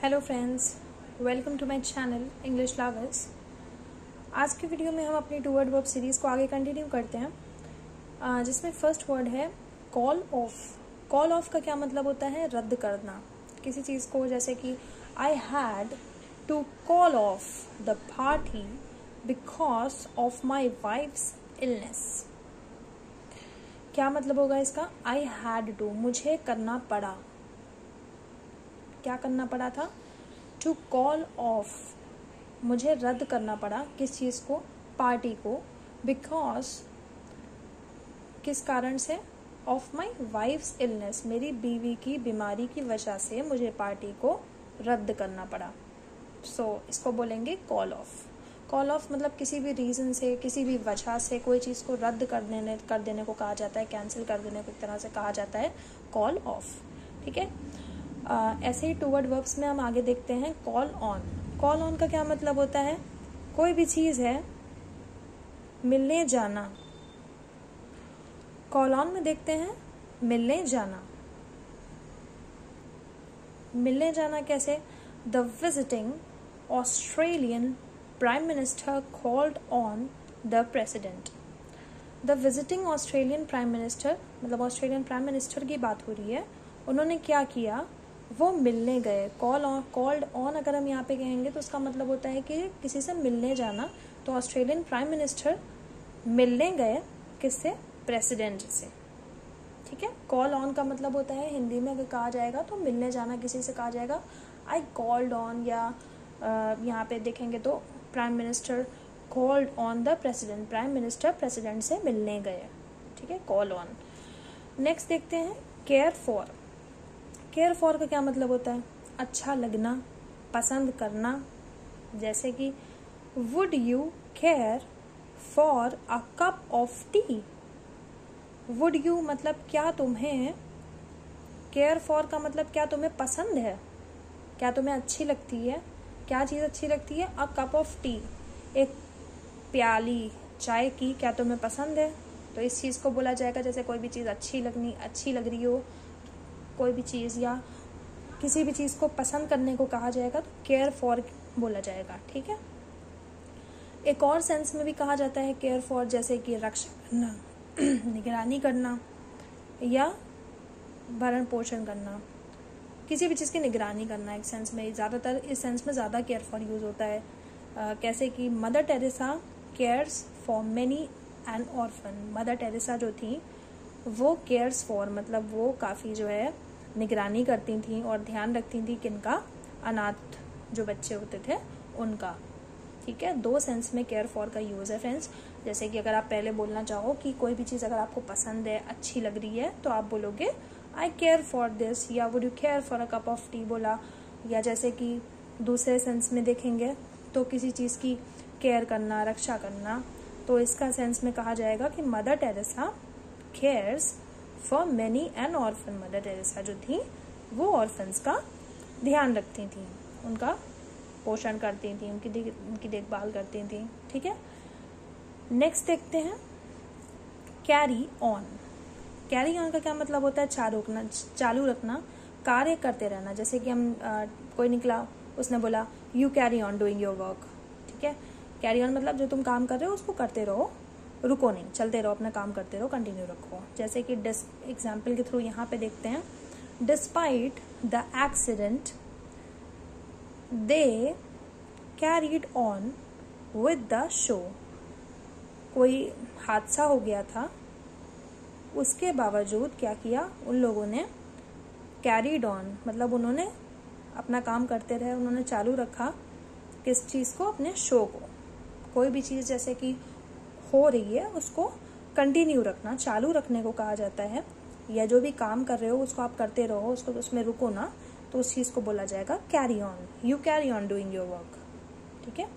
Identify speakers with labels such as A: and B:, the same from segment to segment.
A: Hello friends, welcome to my channel English lovers. आज के video में हम अपनी टू वर्ड वर्ब सीरीज़ को आगे कंटिन्यू करते हैं, जिसमें फर्स्ट वर्ड है कॉल ऑफ। कॉल ऑफ का क्या मतलब होता है? रद्द करना किसी चीज़ को। जैसे कि I had to call off the party because of my wife's illness. क्या मतलब होगा इसका? आई हैड टू, मुझे करना पड़ा। क्या करना पड़ा था? टू कॉल ऑफ, मुझे रद्द करना पड़ा। किस चीज़ को? पार्टी को। बिकॉज, किस कारण से? ऑफ माई वाइफ्स इलनेस, मेरी बीवी की बीमारी की वजह से मुझे पार्टी को रद्द करना पड़ा। इसको बोलेंगे कॉल ऑफ। कॉल ऑफ मतलब किसी भी रीज़न से, किसी भी वजह से कोई चीज़ को रद्द कर देने को कहा जाता है, कैंसिल कर देने को एक तरह से कहा जाता है कॉल ऑफ। ठीक है। ऐसे ही टू वर्ड वर्ब्स में हम आगे देखते हैं कॉल ऑन। कॉल ऑन का क्या मतलब होता है? कोई भी चीज़ है, मिलने जाना। कॉल ऑन में देखते हैं मिलने जाना। मिलने जाना कैसे? The visiting Australian prime minister called on the president. The visiting Australian prime minister मतलब ऑस्ट्रेलियन प्राइम मिनिस्टर की बात हो रही है। उन्होंने क्या किया? वो मिलने गए। कॉल्ड ऑन अगर हम यहाँ पे कहेंगे तो उसका मतलब होता है कि किसी से मिलने जाना। तो ऑस्ट्रेलियन प्राइम मिनिस्टर मिलने गए किससे? प्रेसिडेंट से। ठीक है। कॉल ऑन का मतलब होता है, हिंदी में अगर कहा जाएगा तो मिलने जाना किसी से कहा जाएगा आई कॉल्ड ऑन, या यहाँ पे देखेंगे तो prime minister called on the president, prime minister president से मिलने गए। ठीक है, कॉल ऑन। नेक्स्ट देखते हैं केयर फॉर। केयर फॉर का क्या मतलब होता है? अच्छा लगना, पसंद करना। जैसे कि would you care for a cup of T. Would you मतलब क्या तुम्हें, केयर फॉर का मतलब क्या तुम्हें पसंद है, क्या तुम्हें अच्छी लगती है। क्या चीज़ अच्छी लगती है? अ कप ऑफ टी, एक प्याली चाय की क्या तुम्हें पसंद है? तो इस चीज़ को बोला जाएगा, जैसे कोई भी चीज़ अच्छी लग रही हो, कोई भी चीज़ या किसी भी चीज़ को पसंद करने को कहा जाएगा तो केयर फॉर बोला जाएगा। ठीक है। एक और सेंस में भी कहा जाता है केयर फॉर, जैसे कि रक्षा करना, निगरानी करना या भरण पोषण करना। किसी भी चीज़ की निगरानी करना एक सेंस में, ज़्यादातर इस सेंस में ज़्यादा केयर फॉर यूज़ होता है। कैसे कि mother Teresa cares for many N orphan. Mother Teresa जो थी वो केयर्स फॉर मतलब वो काफ़ी जो है निगरानी करती थी और ध्यान रखती थी किनका? अनाथ जो बच्चे होते थे उनका। ठीक है। दो सेंस में केयर फॉर का यूज़ है फ्रेंड्स। जैसे कि अगर आप पहले बोलना चाहो कि कोई भी चीज़ अगर आपको पसंद है, अच्छी लग रही है, तो आप बोलोगे आई केयर फॉर दिस, या would you care for a cup of T बोला। या जैसे कि दूसरे सेंस में देखेंगे तो किसी चीज़ की केयर करना, रक्षा करना, तो इसका सेंस में कहा जाएगा कि mother Teresa cares for many N orphan. Mother Teresa जो थी वो ऑर्फन्स का ध्यान रखती थी, उनका पोषण करती थी, उनकी देखभाल करती थी। ठीक है। नेक्स्ट देखते हैं कैरी ऑन। कैरी ऑन का क्या मतलब होता है? चालू रखना, कार्य करते रहना। जैसे कि हम कोई निकला, उसने बोला you carry on doing your work. ठीक है। कैरी ऑन मतलब जो तुम काम कर रहे हो उसको करते रहो, रुको नहीं, चलते रहो, अपना काम करते रहो, कंटिन्यू रखो। जैसे कि एग्जाम्पल के थ्रू यहाँ पे देखते हैं despite the accident they carried on with the show. कोई हादसा हो गया था, उसके बावजूद क्या किया उन लोगों ने? कैरीड ऑन मतलब उन्होंने अपना काम करते रहे, उन्होंने चालू रखा किस चीज़ को? अपने शो को। कोई भी चीज़ जैसे कि हो रही है उसको कंटिन्यू रखना, चालू रखने को कहा जाता है। या जो भी काम कर रहे हो उसको आप करते रहो, उसको उसमें रुको ना, तो उस चीज़ को बोला जाएगा carry on. You carry on doing your work. ठीक है।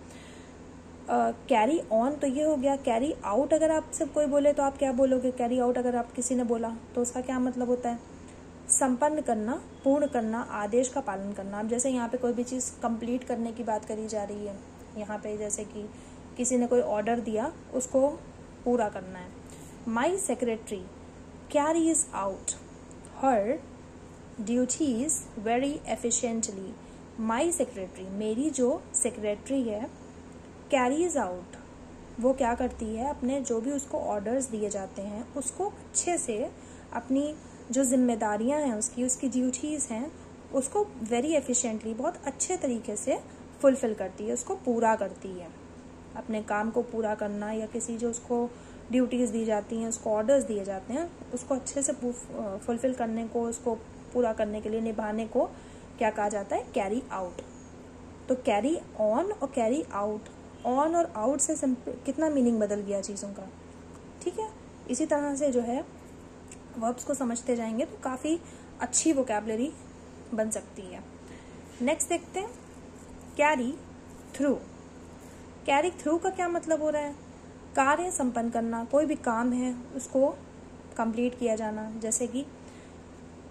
A: कैरी ऑन तो ये हो गया। कैरी आउट अगर आपसे कोई बोले तो आप क्या बोलोगे? कैरी आउट अगर आप किसी ने बोला तो उसका क्या मतलब होता है? संपन्न करना, पूर्ण करना, आदेश का पालन करना। अब जैसे यहाँ पे कोई भी चीज़ कंप्लीट करने की बात करी जा रही है, यहाँ पे जैसे कि किसी ने कोई ऑर्डर दिया, उसको पूरा करना है। माई सेक्रेटरी कैरीज आउट हर ड्यूटीज वेरी एफिशिएंटली। माई सेक्रेटरी, मेरी जो सेक्रेटरी है, कैरीज आउट, वो क्या करती है, अपने जो भी उसको ऑर्डर्स दिए जाते हैं उसको अच्छे से, अपनी जो जिम्मेदारियां हैं उसकी ड्यूटीज़ हैं उसको वेरी एफिशिएंटली, बहुत अच्छे तरीके से फुलफिल करती है, उसको पूरा करती है। अपने काम को पूरा करना या किसी जो उसको ड्यूटीज़ दी जाती हैं, उसको ऑर्डर्स दिए जाते हैं, उसको अच्छे से फुलफिल करने को, उसको पूरा करने के लिए, निभाने को क्या कहा जाता है, कैरी आउट। तो कैरी ऑन और कैरी आउट, ऑन और आउट से कितना मीनिंग बदल गया चीज़ों का, ठीक है। इसी तरह से जो है वर्ब्स को समझते जाएंगे तो काफ़ी अच्छी वोकैबुलरी बन सकती है। नेक्स्ट देखते हैं कैरी थ्रू। कैरी थ्रू का क्या मतलब हो रहा है, कार्य संपन्न करना, कोई भी काम है उसको कंप्लीट किया जाना। जैसे कि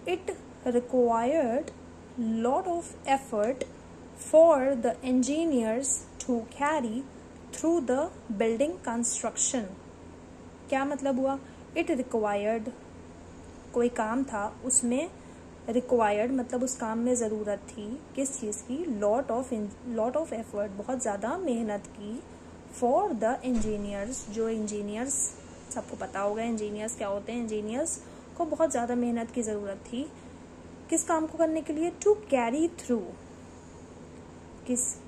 A: it required lot of effort for the engineers to carry through the building construction. क्या मतलब हुआ, इट रिक्वायर्ड, कोई काम था उसमें, रिक्वायर्ड मतलब उस काम में ज़रूरत थी, किस चीज़ की, लॉट ऑफ एफर्ट, बहुत ज़्यादा मेहनत की, फॉर द इंजीनियर्स, जो इंजीनियर्स, सबको पता होगा इंजीनियर्स क्या होते हैं, इंजीनियर्स को बहुत ज़्यादा मेहनत की ज़रूरत थी, किस काम को करने के लिए, टू कैरी थ्रू,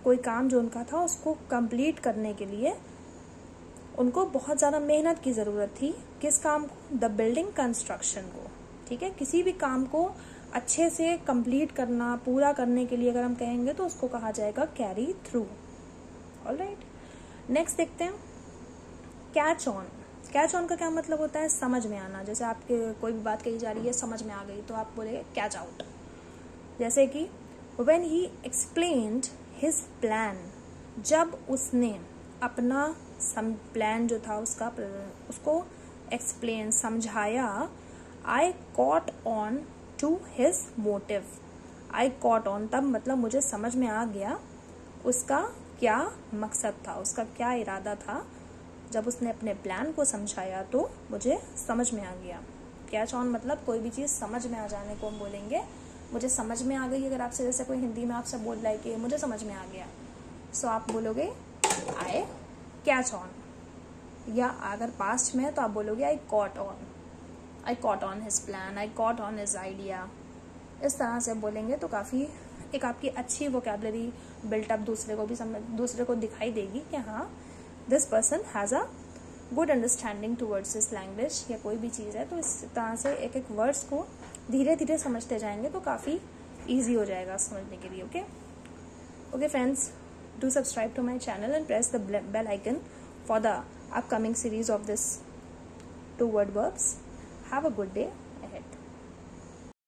A: कोई काम जो उनका था उसको कंप्लीट करने के लिए उनको बहुत ज़्यादा मेहनत की ज़रूरत थी, किस काम को, द बिल्डिंग कंस्ट्रक्शन को, ठीक है। किसी भी काम को अच्छे से कंप्लीट करना, पूरा करने के लिए अगर हम कहेंगे तो उसको कहा जाएगा कैरी थ्रू। ऑलराइट, नेक्स्ट देखते हैं कैच ऑन। कैच ऑन का क्या मतलब होता है, समझ में आना। जैसे आपके कोई भी बात कही जा रही है, समझ में आ गई, तो आप बोलेंगे कैच आउट। जैसे कि when he explained his plan, जब उसने अपना प्लान जो था उसको एक्सप्लेन, समझाया, I caught on to his motive. I caught on तब मतलब मुझे समझ में आ गया उसका क्या मकसद था, उसका क्या इरादा था। जब उसने अपने प्लान को समझाया तो मुझे समझ में आ गया। कैच ऑन मतलब कोई भी चीज़ समझ में आ जाने को हम बोलेंगे मुझे समझ में आ गई। अगर आपसे जैसे कोई हिंदी में आपसे बोल रहा है कि मुझे समझ में आ गया, सो आप बोलोगे आई कैच ऑन। या अगर पास्ट में है तो आप बोलोगे आई caught on, I caught on his plan, I caught on his idea. इस तरह से बोलेंगे तो काफ़ी एक आपकी अच्छी वोकैबुलरी बिल्टअप दूसरे को दिखाई देगी कि हाँ this person has a good understanding towards this language, या कोई भी चीज़ है। तो इस तरह से एक एक वर्ड्स को धीरे धीरे समझते जाएंगे तो काफ़ी ईजी हो जाएगा समझने के लिए। Okay friends, do subscribe to my channel and press the bell icon for the upcoming series of this 2-word verbs. Have a good day ahead.